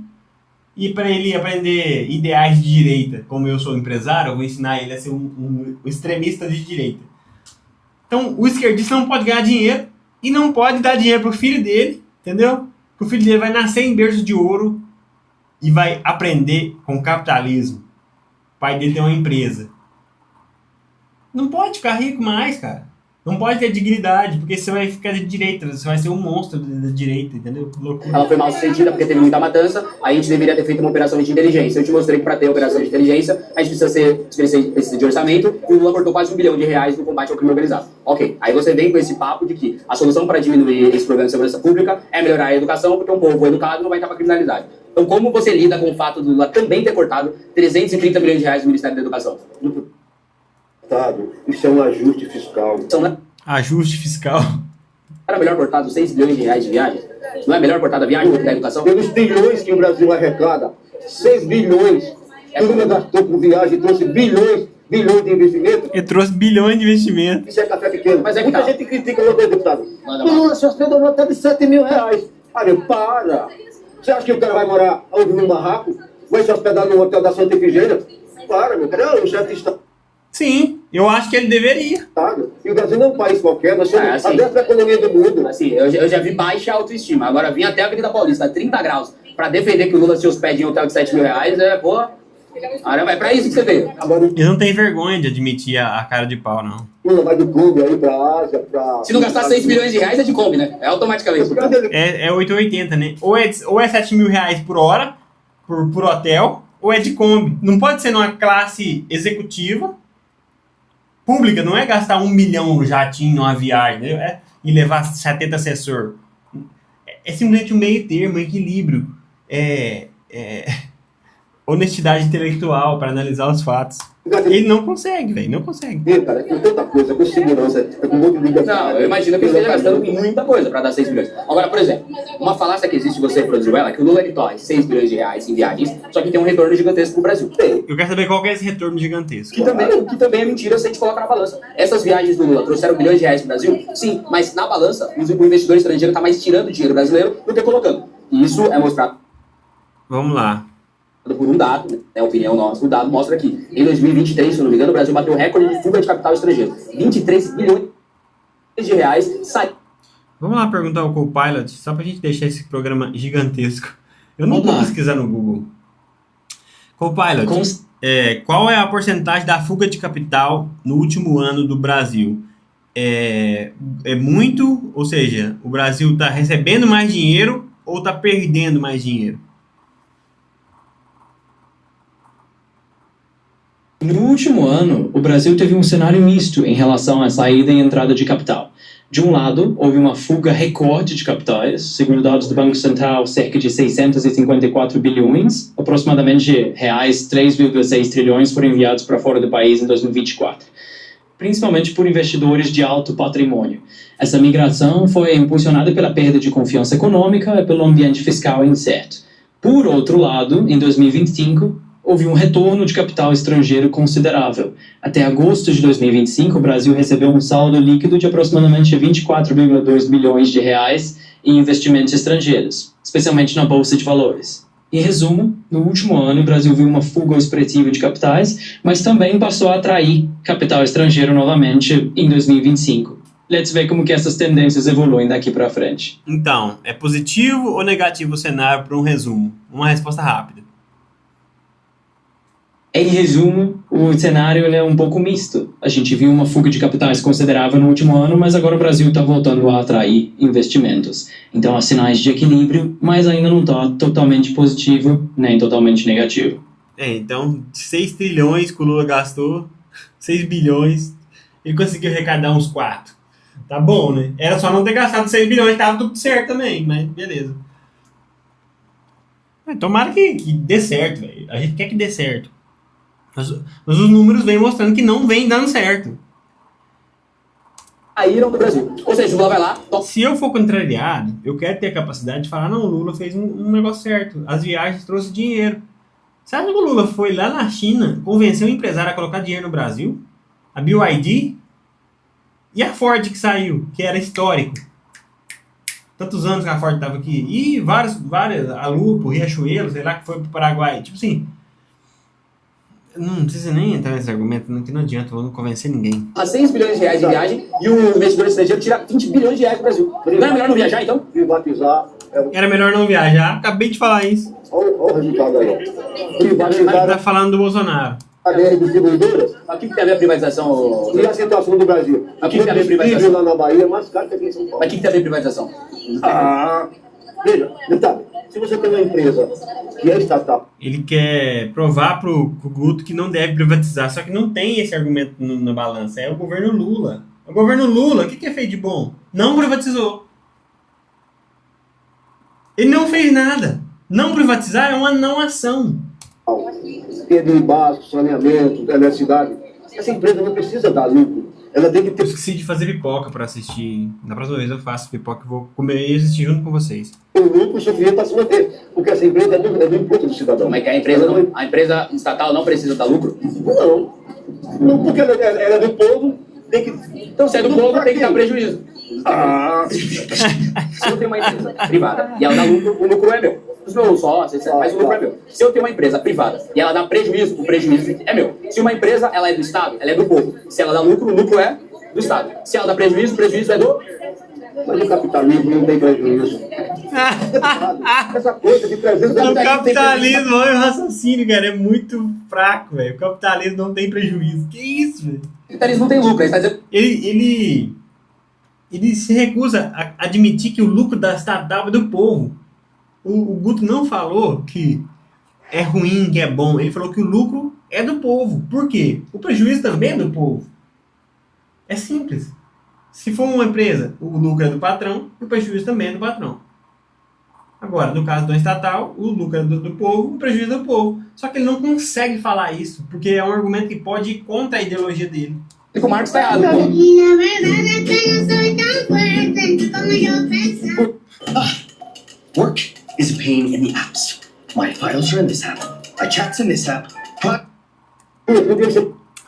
E para ele aprender ideais de direita, como eu sou empresário, eu vou ensinar ele a ser um extremista de direita. Então, o esquerdista não pode ganhar dinheiro e não pode dar dinheiro pro filho dele, entendeu? Porque o filho dele vai nascer em berço de ouro e vai aprender com o capitalismo. O pai dele tem uma empresa. Não pode ficar rico mais, cara. Não pode ter dignidade, porque você vai ficar de direita, você vai ser um monstro da direita, entendeu? Loucura. Ela foi mal sucedida porque teve muita matança, a gente deveria ter feito uma operação de inteligência. Eu te mostrei que para ter operação de inteligência, a gente precisa de orçamento, e o Lula cortou quase R$1 bilhão no combate ao crime organizado. Ok, aí você vem com esse papo de que a solução para diminuir esse problema de segurança pública é melhorar a educação, porque um povo educado não vai estar para criminalidade. Então, como você lida com o fato do Lula também ter cortado R$330 milhões do Ministério da Educação? Isso é um ajuste fiscal. Então, né? Ajuste fiscal. Era melhor cortar os R$6 bilhões de viagens? Não é melhor cortar a viagem do que da educação? Pelos bilhões que o Brasil arrecada, 6 bilhões, o Lula gastou com viagem, trouxe bilhões de investimento. Ele trouxe bilhões de investimento. Isso é café pequeno. Mas é que muita tá. gente critica o deputado. O Lula se hospedou até de R$7 mil. Para! Você acha que o cara vai morar onde, num barraco? Vai se hospedar no hotel da Santa Efigênia? Para, meu cara, é um chefe de Estado. Sim, eu acho que ele deveria. E o Brasil não é um país qualquer, nós somos assim, a 10ª economia do mundo. Assim, eu já vi baixa autoestima. Agora vim até a Avenida Paulista, 30 graus, pra defender que o Lula se hospede em um hotel de R$7 mil, pô. Agora é pra isso que você veio. Ele não tem vergonha de admitir a cara de pau, não. Lula vai do clube aí pra Ásia, pra... Se não gastar R$6 bilhões é de Kombi, né? É automaticamente. É 880, né? Ou é R$7 mil por hora, por hotel, ou é de Kombi. Não pode ser numa classe executiva pública, não é gastar R$1 milhão no jatinho, numa viagem, né? E levar 70 assessor. É simplesmente um meio termo, um equilíbrio. Honestidade intelectual para analisar os fatos. Ele não consegue, velho, não consegue. Cara, com tanta coisa, com segurança, com um monte de liberdade. Não, eu imagino que ele esteja gastando muita coisa para dar R$6 bilhões. Agora, por exemplo, uma falácia que existe, você produziu ela, que o Lula ele torre R$6 bilhões em viagens, só que tem um retorno gigantesco pro Brasil. Eu quero saber qual que é esse retorno gigantesco. Que também é mentira se a gente colocar na balança. Essas viagens do Lula trouxeram bilhões de reais pro Brasil? Sim, mas na balança, o investidor estrangeiro está mais tirando dinheiro brasileiro do que colocando. E isso é mostrado. Vamos lá. Por um dado, né? É a opinião nossa, o dado mostra aqui. Em 2023, se eu não me engano, o Brasil bateu o recorde de fuga de capital estrangeiro. 23 bilhões de reais saíram. Vamos lá perguntar ao Copilot, só pra gente deixar esse programa gigantesco. Eu não vou pesquisar no Google. Copilot, qual é a porcentagem da fuga de capital no último ano do Brasil? É muito, ou seja, o Brasil está recebendo mais dinheiro ou está perdendo mais dinheiro? No último ano, o Brasil teve um cenário misto em relação à saída e entrada de capital. De um lado, houve uma fuga recorde de capitais, segundo dados do Banco Central, cerca de 654 bilhões, aproximadamente reais 3,6 trilhões foram enviados para fora do país em 2024. principalmente por investidores de alto patrimônio. Essa migração foi impulsionada pela perda de confiança econômica e pelo ambiente fiscal incerto. Por outro lado, em 2025, houve um retorno de capital estrangeiro considerável. Até agosto de 2025, o Brasil recebeu um saldo líquido de aproximadamente 24,2 bilhões de reais em investimentos estrangeiros, especialmente na Bolsa de Valores. Em resumo, no último ano, o Brasil viu uma fuga expressiva de capitais, mas também passou a atrair capital estrangeiro novamente em 2025. Let's ver como que essas tendências evoluem daqui para frente. Então, é positivo ou negativo o cenário para um resumo? Uma resposta rápida. Em resumo, o cenário ele é um pouco misto. A gente viu uma fuga de capitais considerável no último ano, mas agora o Brasil está voltando a atrair investimentos. Então há sinais de equilíbrio, mas ainda não está totalmente positivo, nem totalmente negativo. Então, 6 trilhões que o Lula gastou, 6 bilhões, ele conseguiu arrecadar uns 4. Tá bom, né? Era só não ter gastado 6 bilhões, tava tudo certo também, mas beleza. Tomara que dê certo, velho. A gente quer que dê certo. Mas os números vêm mostrando que não vem dando certo. Saíram do Brasil. Ou seja, o Lula vai lá... Se eu for contrariado, eu quero ter a capacidade de falar, não, o Lula fez um negócio certo. As viagens trouxe dinheiro. Sabe que o Lula foi lá na China, convenceu o empresário a colocar dinheiro no Brasil? A BYD? E a Ford que saiu, que era histórico. Tantos anos que a Ford estava aqui. E várias, a Lupo, Riachuelo, sei lá, que foi pro Paraguai. Tipo assim... Não precisa nem entrar nesse argumento, que não adianta, eu vou não convencer ninguém. A 6 bilhões de reais de viagem e o investidor estrangeiro tira 20 bilhões de reais do Brasil. Não era melhor não viajar, então? Privatizar. Era melhor não viajar, acabei de falar isso. Olha o resultado aí. Ele Privatizar tá falando do Bolsonaro. a BR distribuidora. Mas o que tem a ver a privatização? E a situação do Brasil. Mas o que tem a ver a privatização? Lá na Bahia é mais caro que aqui em São Paulo. Mas o que tem a ver a privatização? Veja, detalhe. Se você tem uma empresa que é estatal... Ele quer provar pro Guto que não deve privatizar, só que não tem esse argumento na balança. É o governo Lula. O governo Lula, o que é feito de bom? Não privatizou. Ele não fez nada. Não privatizar é uma não ação. Pedro básico, saneamento, eletricidade. Essa empresa não precisa dar lucro. Ela tem que Eu ter... esqueci de fazer pipoca pra assistir. Da próxima vez eu faço pipoca e vou comer e assistir junto com vocês. o lucro suficiente para se manter. Porque essa empresa é do imposto do cidadão. Como é que a empresa estatal não precisa dar lucro? Não. Não, porque ela é do povo, tem que... Então, se é do povo, tem que dar prejuízo. Se eu tenho uma empresa privada e ela dá lucro, o lucro é meu. Os meus sócios, mas o lucro é meu. Se eu tenho uma empresa privada e ela dá prejuízo, o prejuízo é meu. Se uma empresa ela é do Estado, ela é do povo. Se ela dá lucro, o lucro é do Estado. Se ela dá prejuízo, o prejuízo é do... Mas o capitalismo não tem prejuízo. Essa coisa de 300 O anos... capitalismo, olha o raciocínio, cara, é muito fraco, velho. O capitalismo não tem prejuízo. Que isso, velho? O capitalismo não tem lucro, aí você tá dizendo... Ele se recusa a admitir que o lucro da estatal é do povo. O Guto não falou que é ruim, que é bom. Ele falou que o lucro é do povo. Por quê? O prejuízo também é do povo. É simples. Se for uma empresa, o lucro é do patrão e o prejuízo também é do patrão. Agora, no caso do estatal, o lucro é do povo, o prejuízo é do povo. Só que ele não consegue falar isso, porque é um argumento que pode ir contra a ideologia dele. E o Marcos tá errado, pô. Work is a pain in the apps. My files are in this app. My chat's in this app.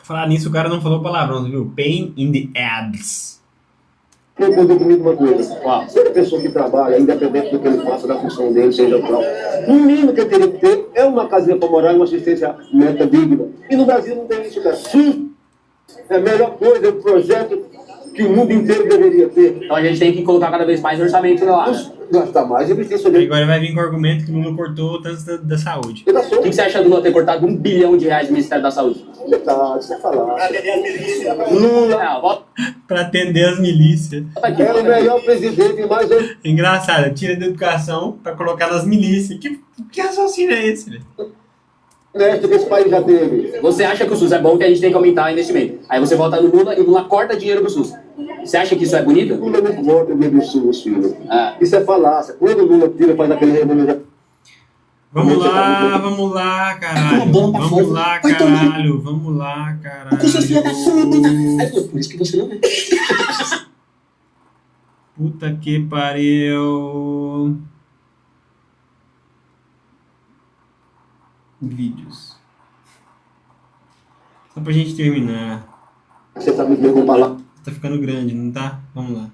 Falar nisso, o cara não falou palavrão, viu? Pain in the abs. Concordou comigo uma coisa. Toda pessoa que trabalha, independente do que ele faça, da função dele, seja qual, o mínimo que ele teria que ter é uma casinha para morar e uma assistência médica digna. E no Brasil não tem isso, cara. Sim, é a melhor coisa, é o projeto que o mundo inteiro deveria ter. Então a gente tem que colocar cada vez mais orçamento lá. Gastar mais e investir sobre ele. Agora vai vir com o argumento que o Lula cortou tanto da saúde. O que você acha do Lula ter cortado R$1 bilhão do Ministério da Saúde? Você falar. Lula. Pra atender as milícias. É o melhor presidente, mais um. Engraçado, tira da educação pra colocar nas milícias. Que raciocínio é esse, velho? Que esse país já teve. Você acha que o SUS é bom, que a gente tem que aumentar o investimento. Aí você volta no Lula e o Lula corta dinheiro pro SUS. Você acha que isso é bonito? Lula não vota dinheiro do SUS, filho. Isso é falácia. Quando o Lula tira, faz aquele remuneramento. Vamos lá, caralho. Uma bola pra Vamos fora. lá, Vai tomar. caralho. Vamos lá, caralho. Com seus filhos da puta. Aí, pô, por isso que você não é. Puta que pariu. Vídeos. Só pra gente terminar. Você tá me pegando pra lá. Tá ficando grande, não tá? Vamos lá.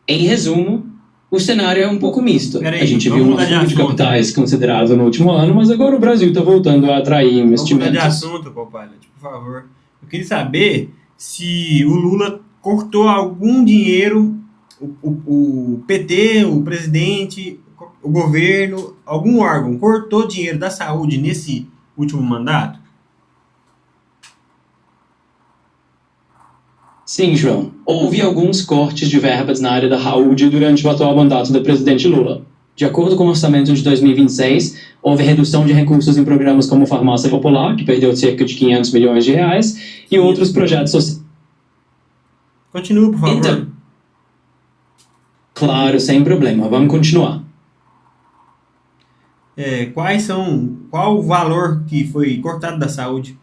Em resumo, o cenário é um pouco misto. Peraí, A gente vamos viu uma mudar de fuga de assunto. capitais considerável no último ano, mas agora o Brasil está voltando a atrair Vamos mudar de investimentos. assunto, Copilot, por favor. Eu queria saber se o Lula cortou algum dinheiro, o PT, o presidente, o governo, algum órgão, cortou dinheiro da saúde nesse último mandato? Sim, João. Houve alguns cortes de verbas na área da saúde durante o atual mandato do presidente Lula. De acordo com o orçamento de 2026, houve redução de recursos em programas como Farmácia Popular, que perdeu cerca de 500 milhões de reais, e outros projetos sociais. Continua, por favor. Então, claro, sem problema. Vamos continuar. Qual o valor que foi cortado da saúde?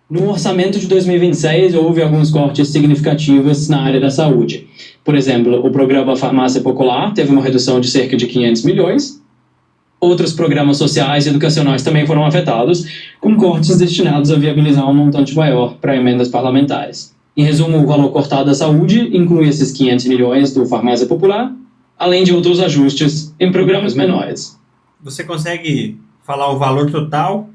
No orçamento de 2026, houve alguns cortes significativos na área da saúde. Por exemplo, o programa Farmácia Popular teve uma redução de cerca de 500 milhões. Outros programas sociais e educacionais também foram afetados, com cortes destinados a viabilizar um montante maior para emendas parlamentares. Em resumo, o valor cortado da saúde inclui esses 500 milhões do Farmácia Popular, além de outros ajustes em programas menores. Você consegue falar o valor total?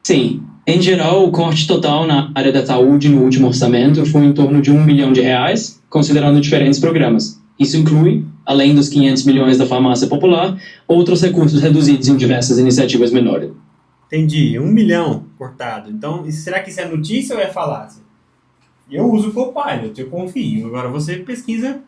Sim. Em geral, o corte total na área da saúde no último orçamento foi em torno de R$1 bilhão, considerando diferentes programas. Isso inclui, além dos 500 milhões da Farmácia Popular, outros recursos reduzidos em diversas iniciativas menores. Entendi, 1 milhão cortado. Então, será que isso é notícia ou é falácia? Eu uso o Copilot, eu confio. Agora você pesquisa,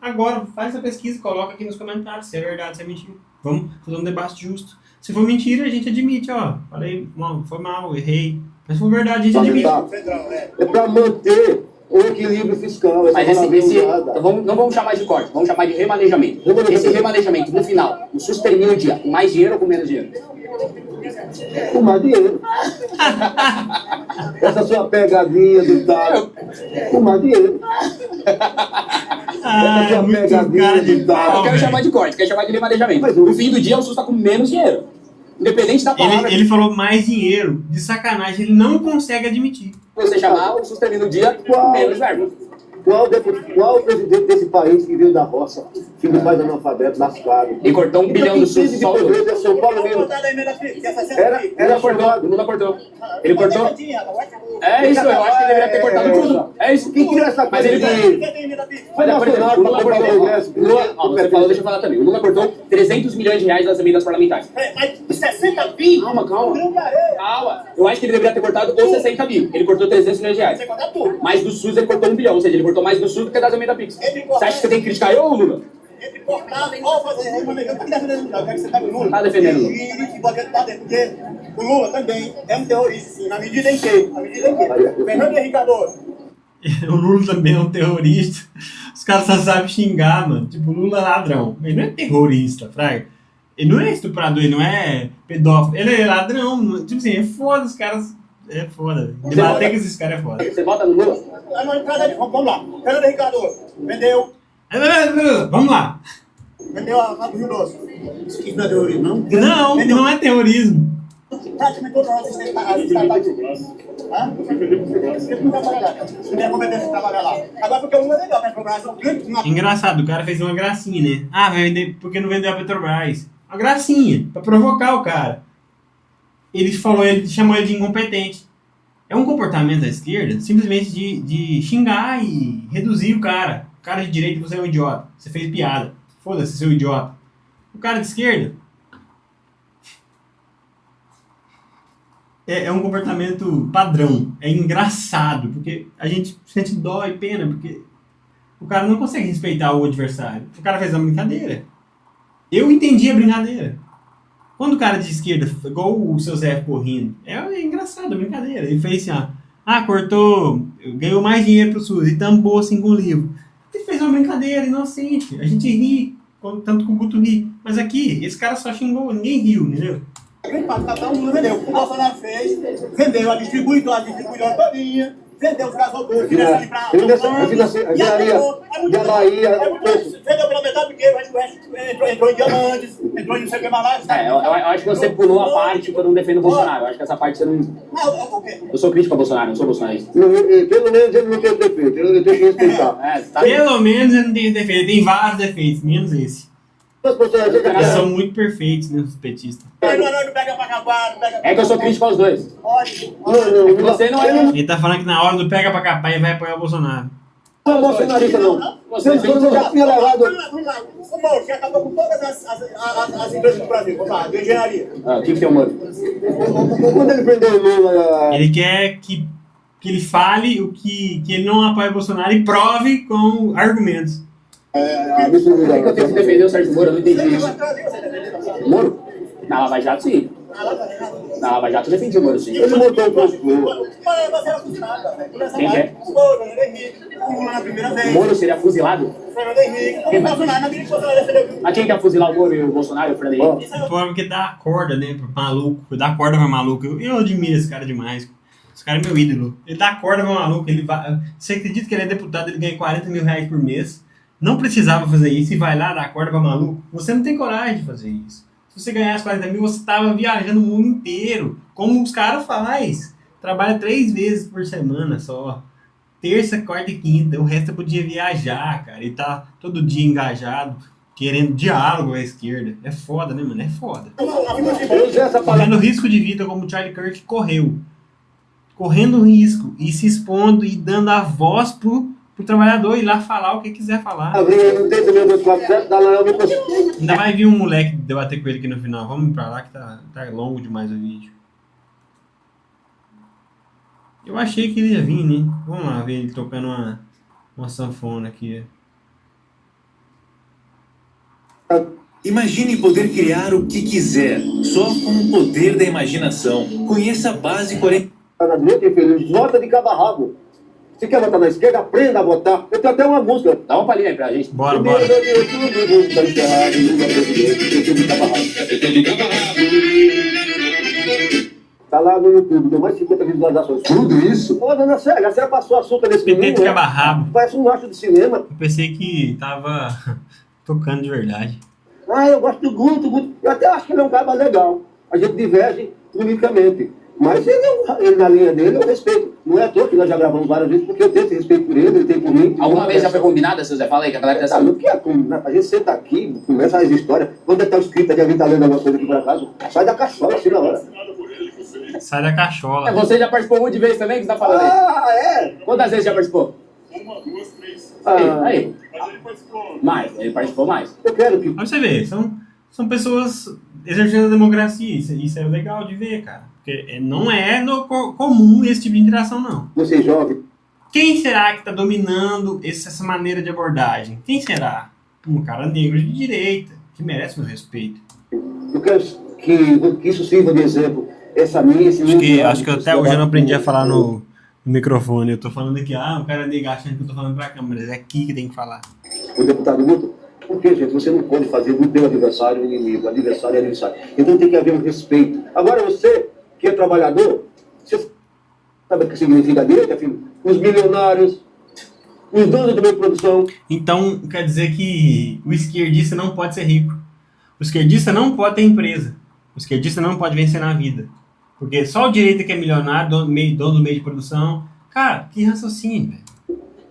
faz a pesquisa, coloca aqui nos comentários se é verdade, se é mentira. Vamos fazer um debate justo. Se for mentira, a gente admite, ó. Falei, foi mal, errei. Mas se for verdade, a gente admite. É para manter o equilíbrio fiscal. Mas não vamos chamar de corte, vamos chamar de remanejamento. Esse remanejamento, no final, o SUS termina o dia com mais dinheiro ou com menos dinheiro? Com mais dinheiro. Essa sua pegadinha do dado. Com mais dinheiro. Ah, é muito cara de pau, Eu quero velho. chamar de corte, quero chamar de remanejamento. Mas No fim do dia, o SUS está com menos dinheiro. Independente da palavra Ele falou mais dinheiro. De sacanagem, ele não consegue admitir. que você chamar, o SUS termina o dia com menos verbo. Qual o presidente desse país que veio da roça, filho mais analfabeto, lascado? E cortou 1 bilhão do SUS de só o pobreza é São Paulo mesmo. Era formado. O Lula cortou. Ele cortou. É isso, eu acho que ele deveria ter cortado tudo. É isso. Quem criou essa Mas coisa ele Foi Mas, por exemplo, nacional, o Lula para cortou. Congresso. Você falou, deixa eu falar também. O Lula cortou 300 milhões de reais das emendas parlamentares. Mas 60 bi? Calma. Calma. Calma. Eu acho que ele deveria ter cortado os 60 mil. Ele cortou 300 milhões de reais. Você corta tudo. Mas do SUS ele cortou 1 bilhão. Ou seja, ele cortou mais do SUS do que das emendas PIX. Você acha que você tem que criticar eu ou o Lula? Entre cortar ou fazer remanejamento. Eu tô defendendo, não. Eu quero que você tá com o Lula. Tá defendendo o Lula. E você tá dentro, porque o Lula também é um terrorista, sim, na medida em que. Fernando Henrique Cardoso. O Lula também é um terrorista. Os caras só sabem xingar, mano. Tipo, o Lula é ladrão. Ele não é terrorista, fraga. Ele não é estuprador, ele não é pedófilo. Ele é ladrão. Tipo assim, é foda os caras. É foda. Debater com esses caras é foda. Você vota no Lula? Vamos lá. Fernando Henrique Cardoso vendeu Vamos lá. a do Rio Doce. Isso não é terrorismo, não? Não é terrorismo. Praticamente todas as estatais. Hã? Você não vai trabalhar. Você não tem a competência de trabalhar lá. Agora, porque o Lula é legal, a Petrobras é um grande. Engraçado, o cara fez uma gracinha, né? Ah, vai vender porque não vendeu a Petrobras. Uma gracinha, pra provocar o cara. Ele chamou ele de incompetente. É um comportamento da esquerda, simplesmente de xingar e reduzir o cara. O cara de direita, você é um idiota. Você fez piada. Foda-se, seu idiota. O cara de esquerda é um comportamento padrão. É engraçado, porque a gente sente dó e pena, porque o cara não consegue respeitar o adversário. O cara fez uma brincadeira. Eu entendi a brincadeira. Quando o cara de esquerda, igual o seu Zé correndo, é engraçado a brincadeira. Ele fez assim, cortou, ganhou mais dinheiro pro SUS e tampou assim com o livro. uma brincadeira inocente. A gente ri, tanto que o Guto ri. Mas aqui, esse cara só xingou, ninguém riu, entendeu? Cada um vendeu. O Bolsonaro fez, vendeu a distribuidora todinha, vendeu os gasodutos, direto ali pra da Bahia, vendeu pela metade porque o resto entrou em diamantes, entrou em não sei o que mais lá. Eu acho que você pulou a parte quando não defende o Bolsonaro. Eu acho que essa parte você não... Eu sou crítico ao Bolsonaro, não sou bolsonarista. pelo menos ele não tem defeito, ele tem que respeitar. Pelo menos ele não tem defeito, ele tem vários defeitos, menos esse. Eles são muito perfeitos, né, os petistas. Não pega pra acabar, não pega. É que eu sou crítico aos dois. Não, Você não é... Ele tá falando que na hora do pega pra capar ele vai apoiar o Bolsonaro. Não é bolsonarista, não. Você já tinha levado. Vamos lá. O Mauro já acabou com todas as empresas do Brasil, vamos lá, de engenharia. O que tem o Moro? Quando ele prendeu o Lula. Ele quer que ele fale o que ele não apoia o Bolsonaro e prove com argumentos. Por que eu tenho que defender o Sérgio Moro? Eu não entendi isso. Moro? Na Lava Jato, sim. Na Lava Jato eu defendi o Moro, sim. Ele montou o posto. Quem que é? O Moro, Fernando Henrique, o Lula na primeira vez. O Moro seria fuzilado? Fernando Henrique, o Bolsonaro na primeira vez. Mas quem quer fuzilar o Moro e o Bolsonaro e o Fernando Henrique? Forma que dá corda, né, pro maluco. Dá corda pra maluco. Eu admiro esse cara demais. Esse cara é meu ídolo. Ele dá corda pro maluco. Ele vai... Você acredita que ele é deputado, ele ganha 40 mil reais por mês? Não precisava fazer isso e vai lá dar corda pra maluco. Você não tem coragem de fazer isso. Se você ganhasse 40 mil, você tava viajando o mundo inteiro. Como os caras fazem. Trabalha 3 vezes por semana só. Terça, quarta e quinta. O resto podia viajar, cara. E tá todo dia engajado, querendo diálogo à esquerda. É foda, né, mano? É foda. Correndo risco de vida como o Charlie Kirk correu. Correndo risco e se expondo e dando a voz pro trabalhador ir lá falar o que quiser falar. Ainda vai vir um moleque debater com ele aqui no final. Vamos pra lá que tá longo demais o vídeo. Eu achei que ele ia vir, né? Vamos lá ver ele tocando uma sanfona aqui. Imagine poder criar o que quiser, só com o poder da imaginação. Conheça a base 40. Na direita, infeliz, vota de cabo a rabo. Se quer votar na esquerda, aprenda a votar. Eu tenho até uma música. Dá uma palhinha aí pra gente. Bora. Tá lá no YouTube, deu mais de 50 visualizações. Tudo isso? Pô, dona Célia, a senhora passou açúcar nesse PT menino, de cabo a rabo. Parece um macho de cinema. Eu pensei que tava tocando de verdade. Eu gosto do Guto. Eu até acho que ele é um cara legal. A gente diverge politicamente. Mas ele na linha dele, eu respeito. Não é à toa que nós já gravamos várias vezes, porque eu tenho esse respeito por ele tem por mim. Alguma vez já foi combinada, seu Zé? Fala aí, que a galera já sabe. Não quer combinar. A gente senta aqui, começa as histórias. Quando está escrito que alguém está lendo alguma coisa aqui por acaso, sai da cachola assim na hora. Sai da cachola. Você já participou muito de vezes também, que você tá falando aí? É? Quantas vezes já participou? 1, 2, 3. Aí. Mas ele participou. Mais, ele participou mais. Eu quero que... Mas você vê, são pessoas exercendo a democracia. Isso é legal de ver, cara. Porque não é comum esse tipo de interação, não. Você jovem. Quem será que está dominando essa maneira de abordagem? Quem será? Um cara negro de direita, que merece meu respeito. Eu quero que isso sirva de exemplo. Acho que até hoje eu não aprendi a falar no microfone. Eu tô falando aqui, um cara negro achando que eu tô falando pra câmera. É aqui que tem que falar. O deputado Guto, porque, gente, você não pode fazer do teu adversário inimigo. Adversário é adversário. Então tem que haver um respeito. Agora você, que é trabalhador, você sabe o que significa direita, filho? Os milionários, os donos do meio de produção. Então, quer dizer que o esquerdista não pode ser rico. O esquerdista não pode ter empresa. O esquerdista não pode vencer na vida. Porque só o direita que é milionário, dono do meio de produção. Cara, que raciocínio, velho.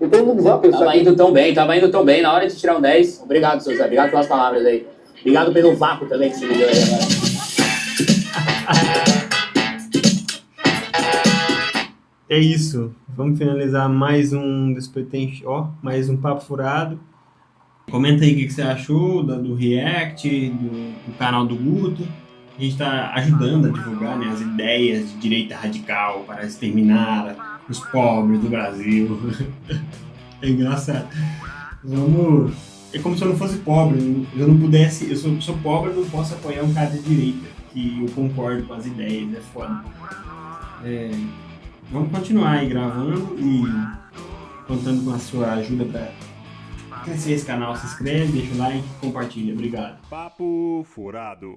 Então não vá pensar... Tava indo tão bem. Na hora de tirar um 10. Obrigado, seu Zé. Obrigado pelas palavras aí. Obrigado pelo vácuo também que você me deu aí agora. É isso. Vamos finalizar mais um mais um papo furado. Comenta aí o que você achou do React, do canal do Guto. A gente está ajudando a divulgar, né, as ideias de direita radical para exterminar os pobres do Brasil. É engraçado. É como se eu não fosse pobre. Eu não pudesse. Eu sou pobre, eu não posso apoiar um cara de direita que eu concordo com as ideias. É foda. Vamos continuar aí gravando e contando com a sua ajuda para crescer esse canal, se inscreve, deixa o like, compartilha. Obrigado. Papo Furado.